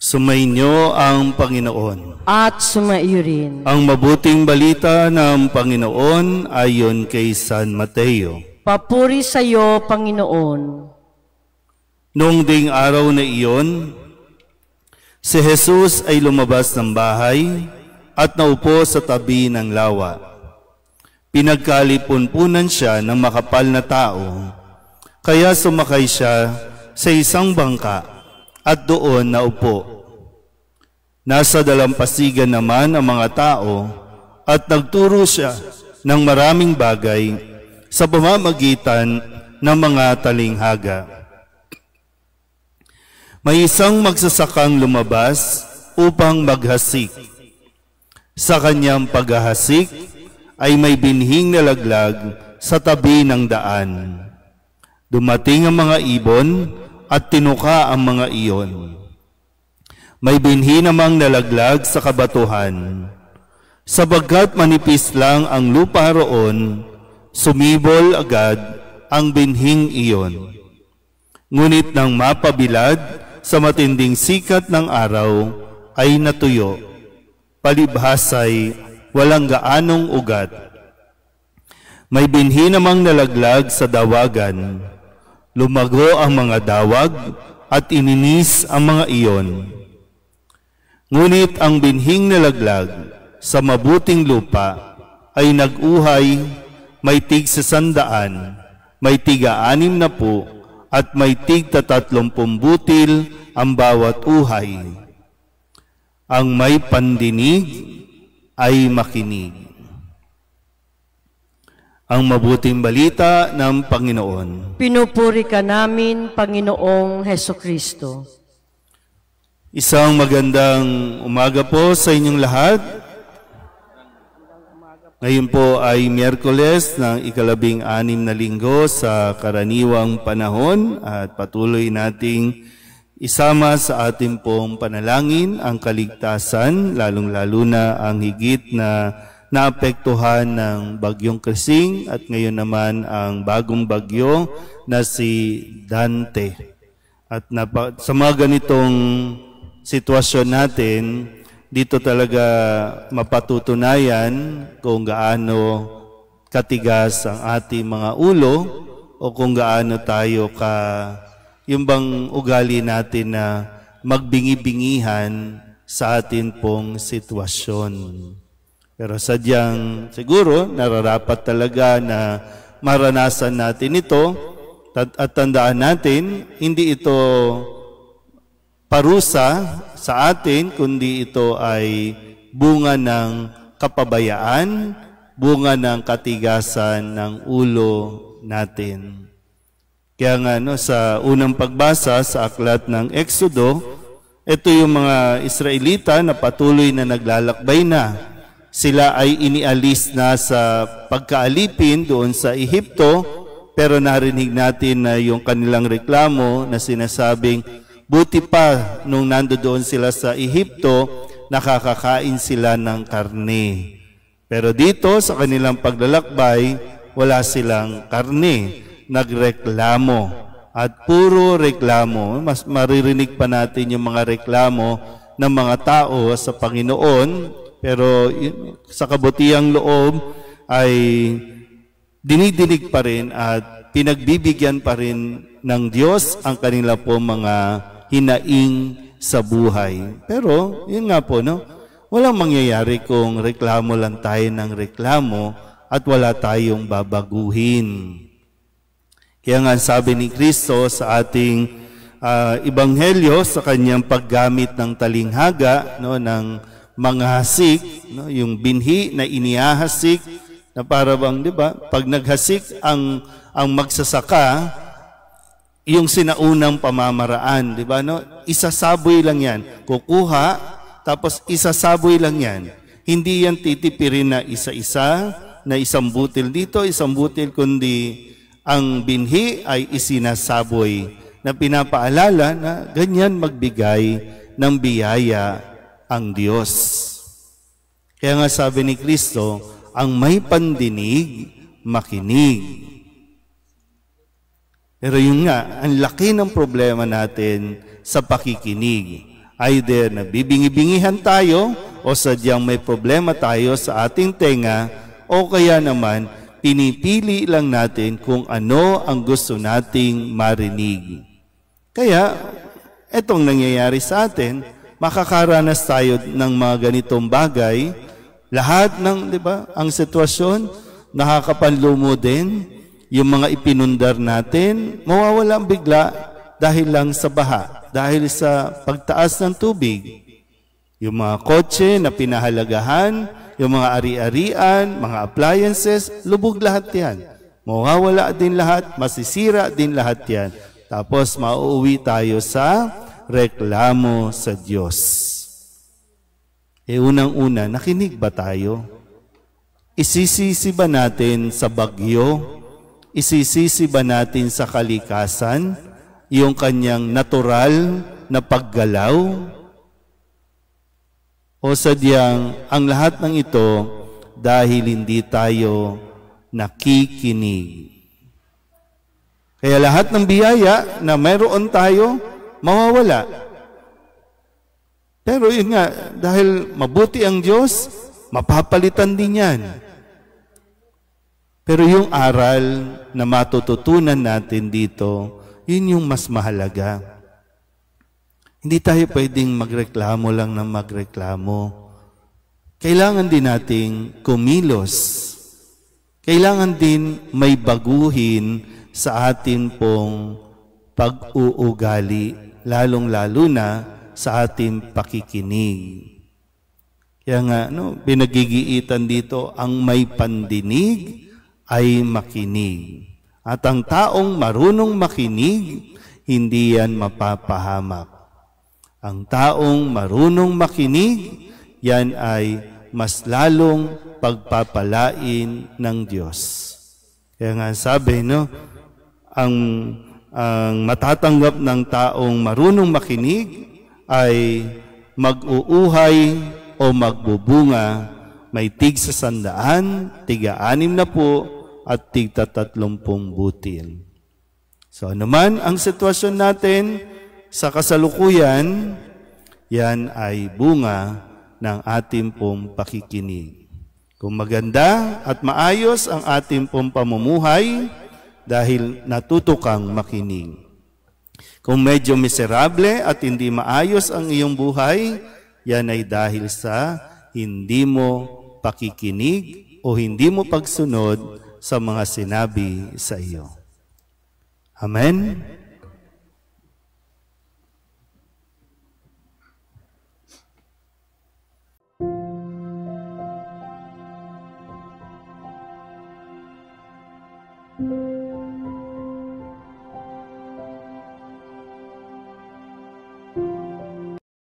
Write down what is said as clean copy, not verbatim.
Sumainyo ang Panginoon. At sumaiyo rin. Ang mabuting balita ng Panginoon ayon kay San Mateo. Papuri sa iyo, Panginoon. Noong ding araw na iyon, si Jesus ay lumabas ng bahay at naupo sa tabi ng lawa. Pinagkalipunpunan siya ng makapal na tao, kaya sumakay siya sa isang bangka at doon naupo. Nasa dalampasigan naman ang mga tao at nagturo siya ng maraming bagay sa pamamagitan ng mga talinghaga. May isang magsasakang lumabas upang maghasik. Sa kanyang paghahasik ay may binhing nalaglag sa tabi ng daan. Dumating ang mga ibon at tinuka ang mga iyon. May binhi namang nalaglag sa kabatuhan. Sabagkat manipis lang ang lupa roon, sumibol agad ang binhing iyon. Ngunit nang mapabilad sa matinding sikat ng araw, ay natuyo. Palibhasay walang gaanong ugat. May binhi namang nalaglag sa dawagan. Lumago ang mga dawag at ininis ang mga iyon. Ngunit ang binhing nalaglag sa mabuting lupa ay nag-uhay, may tig 100, may tiga 60 at may tig 30 butil ang bawat uhay. Ang may pandinig ay makinig. Ang mabuting balita ng Panginoon. Pinupuri ka namin, Panginoong Hesukristo. Isang magandang umaga po sa inyong lahat. Ngayon po ay Miyerkules ng ika-16 na linggo sa karaniwang panahon at patuloy nating isama sa ating pong panalangin ang kaligtasan, lalong-lalo na ang higit na naapektuhan ng bagyong Krising at ngayon naman ang bagong bagyo na si Dante. At sa mga ganitong sitwasyon natin, dito talaga mapatutunayan kung gaano katigas ang ating mga ulo o kung gaano tayo yung bang ugali natin na magbingi-bingihan sa atin pong sitwasyon. Pero sadyang siguro nararapat talaga na maranasan natin ito at tandaan natin, hindi ito parusa sa atin, kundi ito ay bunga ng kapabayaan, bunga ng katigasan ng ulo natin. Kaya nga sa unang pagbasa sa aklat ng Exodo, ito yung mga Israelita na patuloy na naglalakbay na. Sila ay inialis na sa pagkaalipin doon sa Ehipto, pero narinig natin na yung kanilang reklamo na sinasabing, buti pa nung nandoon sila sa Ehipto, nakakakain sila ng karne. Pero dito sa kanilang paglalakbay, wala silang karne. Nagreklamo. At puro reklamo. Mas maririnig pa natin yung mga reklamo ng mga tao sa Panginoon. Pero sa kabutihang loob ay dinidinig pa rin at pinagbibigyan pa rin ng Diyos ang kanila po mga hinaing sa buhay. Pero yun nga po, walang mangyayari kung reklamo lang tayo ng reklamo at wala tayong babaguhin. Kaya nga sabi ni Kristo sa ating Ebanghelyo sa kanyang paggamit ng talinghaga, ng mga hasik, yung binhi na inihahasik, na para bang, di ba, pag naghasik ang magsasaka, yung sinaunang pamamaraan, di ba, isasaboy lang yan. Kukuha, tapos isasaboy lang yan. Hindi yan titipirin na isa-isa, na isang butil dito, isang butil, kundi ang binhi ay isinasaboy, na pinapaalala na ganyan magbigay ng biyaya ang Diyos. Kaya nga sabi ni Kristo, ang may pandinig, makinig. Pero yun nga, ang laki ng problema natin sa pakikinig. Either nabibingi-bingihan tayo o sadyang may problema tayo sa ating tenga o kaya naman pinipili lang natin kung ano ang gusto nating marinig. Kaya, etong nangyayari sa atin, makakaranas tayo ng mga ganitong bagay. Lahat ng, di ba, ang sitwasyon, nakakapanlumo din. Yung mga ipinundar natin, mawawala bigla dahil lang sa baha, dahil sa pagtaas ng tubig. Yung mga kotse na pinahalagahan, yung mga ari-arian, mga appliances, lubog lahat yan. Mawawala din lahat, masisira din lahat yan. Tapos mauuwi tayo sa reklamo sa Diyos. Unang-una, nakinig ba tayo? Isisisi ba natin sa bagyo? Isisisi ba natin sa kalikasan yung kanyang natural na paggalaw? O sadyang ang lahat ng ito dahil hindi tayo nakikinig? Kaya lahat ng biyaya na mayroon tayo, mawawala. Pero yun nga, dahil mabuti ang Diyos, mapapalitan din yan. Pero yung aral na matututunan natin dito, yun yung mas mahalaga. Hindi tayo pwedeng magreklamo lang ng magreklamo. Kailangan din nating kumilos. Kailangan din may baguhin sa atin pong pag-uugali, lalong-lalo na sa ating pakikinig. Kaya nga, pinagigiitan dito, ang may pandinig ay makinig. At ang taong marunong makinig, hindi yan mapapahamak. Ang taong marunong makinig, yan ay mas lalong pagpapalain ng Diyos. Kaya nga sabi, ang matatanggap ng taong marunong makinig ay mag-uuhay o magbubunga, may tig sa 100, tig-60 at tig-30 butil. So anuman ang sitwasyon natin sa kasalukuyan, yan ay bunga ng ating pong pakikinig. Kung maganda at maayos ang ating pong pamumuhay, dahil natuto kang makinig. Kung medyo miserable at hindi maayos ang iyong buhay, yan ay dahil sa hindi mo pakikinig o hindi mo pagsunod sa mga sinabi sa iyo. Amen? Thank you.